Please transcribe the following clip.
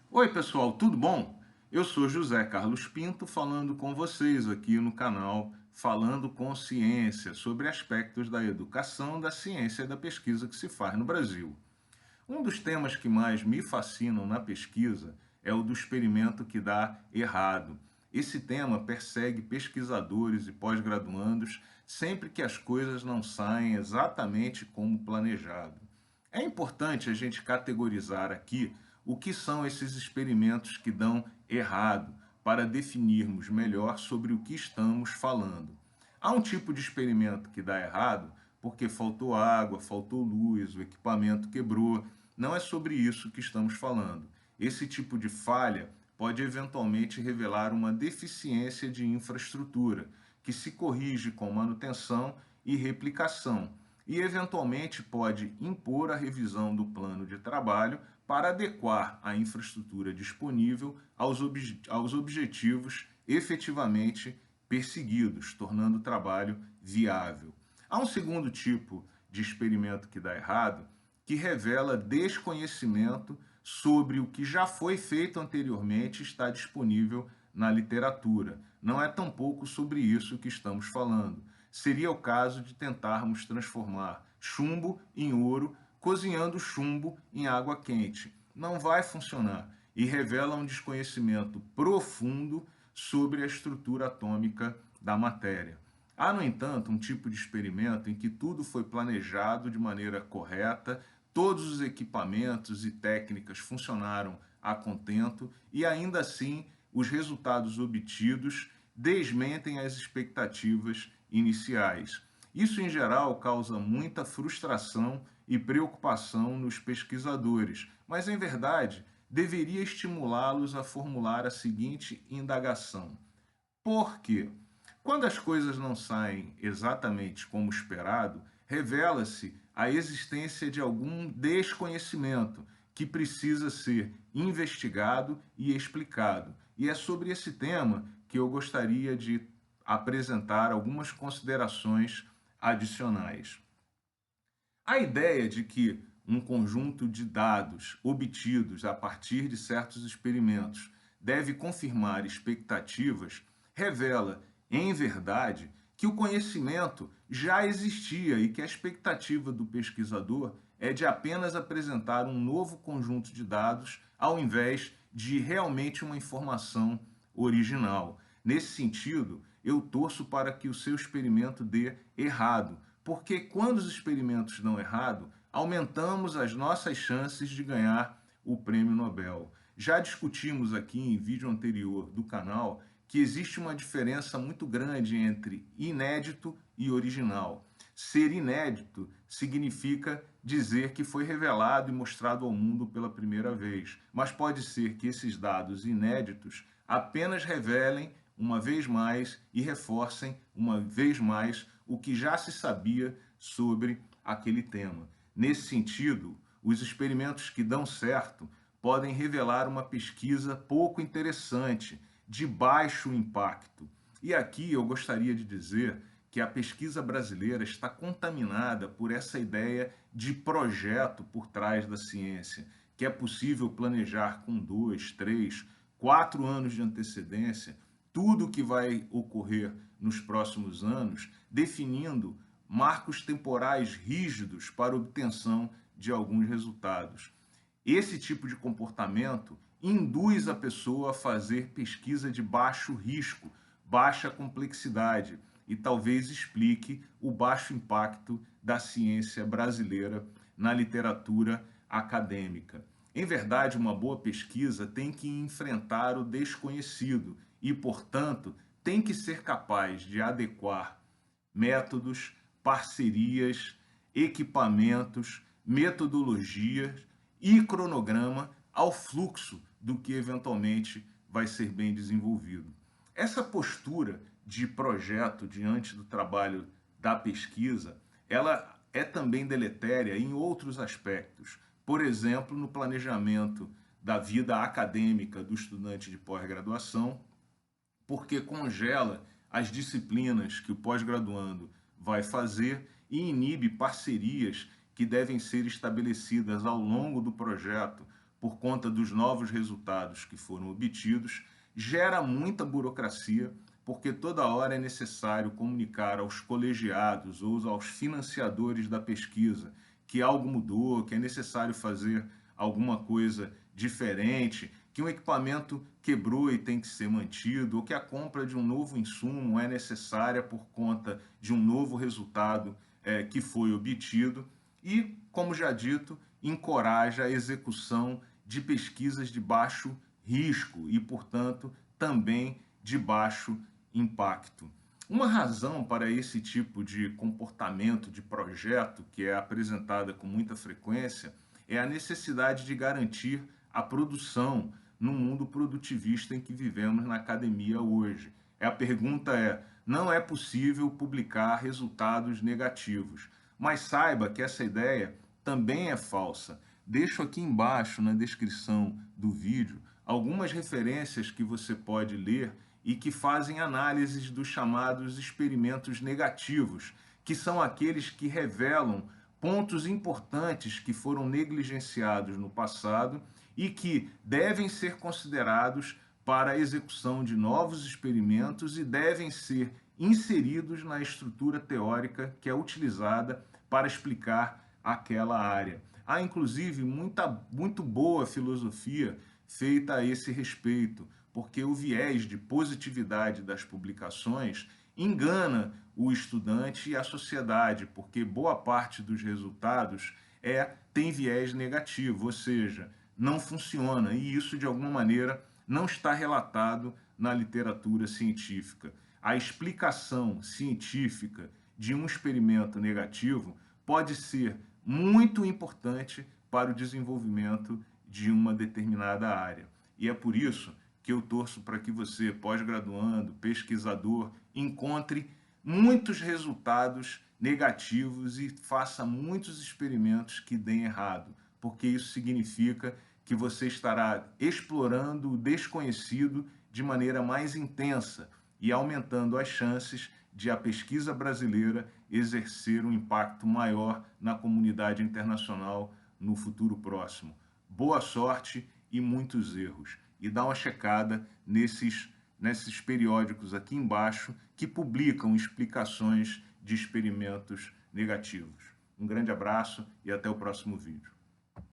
Oi, pessoal, tudo bom? Eu sou José Carlos Pinto falando com vocês aqui no canal Falando com Ciência sobre aspectos da educação, da ciência e da pesquisa que se faz no Brasil. Um dos temas que mais me fascinam na pesquisa é o do experimento que dá errado. Esse tema persegue pesquisadores e pós-graduandos sempre que as coisas não saem exatamente como planejado. É importante a gente categorizar aqui o que são esses experimentos que dão errado, para definirmos melhor sobre o que estamos falando. Há um tipo de experimento que dá errado porque faltou água, faltou luz, o equipamento quebrou. Não é sobre isso que estamos falando. Esse tipo de falha pode eventualmente revelar uma deficiência de infraestrutura, que se corrige com manutenção e replicação, e eventualmente pode impor a revisão do plano de trabalho para adequar a infraestrutura disponível aos objetivos efetivamente perseguidos, tornando o trabalho viável. Há um segundo tipo de experimento que dá errado, que revela desconhecimento sobre o que já foi feito anteriormente e está disponível na literatura. Não é tampouco sobre isso que estamos falando. Seria o caso de tentarmos transformar chumbo em ouro, cozinhando chumbo em água quente. Não vai funcionar e revela um desconhecimento profundo sobre a estrutura atômica da matéria. Há, no entanto, um tipo de experimento em que tudo foi planejado de maneira correta, todos os equipamentos e técnicas funcionaram a contento e, ainda assim, os resultados obtidos desmentem as expectativas iniciais. Isso, em geral, causa muita frustração e preocupação nos pesquisadores, mas, em verdade, deveria estimulá-los a formular a seguinte indagação: por quê? Quando as coisas não saem exatamente como esperado, revela-se a existência de algum desconhecimento que precisa ser investigado e explicado. E é sobre esse tema que eu gostaria de apresentar algumas considerações adicionais. A ideia de que um conjunto de dados obtidos a partir de certos experimentos deve confirmar expectativas revela, em verdade, que o conhecimento já existia e que a expectativa do pesquisador é de apenas apresentar um novo conjunto de dados ao invés de realmente uma informação original. Nesse sentido, eu torço para que o seu experimento dê errado, porque quando os experimentos dão errado, aumentamos as nossas chances de ganhar o prêmio Nobel. Já discutimos aqui em vídeo anterior do canal que existe uma diferença muito grande entre inédito e original. Ser inédito significa dizer que foi revelado e mostrado ao mundo pela primeira vez, mas pode ser que esses dados inéditos apenas revelem uma vez mais e reforcem uma vez mais o que já se sabia sobre aquele tema. Nesse sentido, os experimentos que dão certo podem revelar uma pesquisa pouco interessante, de baixo impacto. E aqui eu gostaria de dizer que a pesquisa brasileira está contaminada por essa ideia de projeto por trás da ciência, que é possível planejar com 2, 3, 4 anos de antecedência tudo o que vai ocorrer nos próximos anos, definindo marcos temporais rígidos para obtenção de alguns resultados. Esse tipo de comportamento induz a pessoa a fazer pesquisa de baixo risco, baixa complexidade, e talvez explique o baixo impacto da ciência brasileira na literatura acadêmica. Em verdade, uma boa pesquisa tem que enfrentar o desconhecido e, portanto, tem que ser capaz de adequar métodos, parcerias, equipamentos, metodologias e cronograma ao fluxo do que eventualmente vai ser bem desenvolvido. Essa postura de projeto diante do trabalho da pesquisa, ela é também deletéria em outros aspectos. Por exemplo, no planejamento da vida acadêmica do estudante de pós-graduação, porque congela as disciplinas que o pós-graduando vai fazer e inibe parcerias que devem ser estabelecidas ao longo do projeto, por conta dos novos resultados que foram obtidos, gera muita burocracia, porque toda hora é necessário comunicar aos colegiados ou aos financiadores da pesquisa que algo mudou, que é necessário fazer alguma coisa diferente, que um equipamento quebrou e tem que ser mantido, ou que a compra de um novo insumo é necessária por conta de um novo resultado que foi obtido. E, como já dito, encoraja a execução de pesquisas de baixo risco e, portanto, também de baixo impacto. Uma razão para esse tipo de comportamento de projeto, que é apresentada com muita frequência, é a necessidade de garantir a produção no mundo produtivista em que vivemos na academia hoje. A pergunta é: não é possível publicar resultados negativos. Mas saiba que essa ideia também é falsa. Deixo aqui embaixo na descrição do vídeo algumas referências que você pode ler e que fazem análises dos chamados experimentos negativos, que são aqueles que revelam pontos importantes que foram negligenciados no passado e que devem ser considerados para a execução de novos experimentos e devem ser inseridos na estrutura teórica que é utilizada para explicar aquela área. Há, inclusive, muito boa filosofia feita a esse respeito, porque o viés de positividade das publicações engana o estudante e a sociedade, porque boa parte dos resultados tem viés negativo, ou seja, não funciona, e isso, de alguma maneira, não está relatado na literatura científica. A explicação científica de um experimento negativo pode ser muito importante para o desenvolvimento de uma determinada área. E é por isso que eu torço para que você, pós-graduando, pesquisador, encontre muitos resultados negativos e faça muitos experimentos que deem errado, porque isso significa que você estará explorando o desconhecido de maneira mais intensa e aumentando as chances de a pesquisa brasileira exercer um impacto maior na comunidade internacional no futuro próximo. Boa sorte e muitos erros. E dá uma checada nesses periódicos aqui embaixo que publicam explicações de experimentos negativos. Um grande abraço e até o próximo vídeo.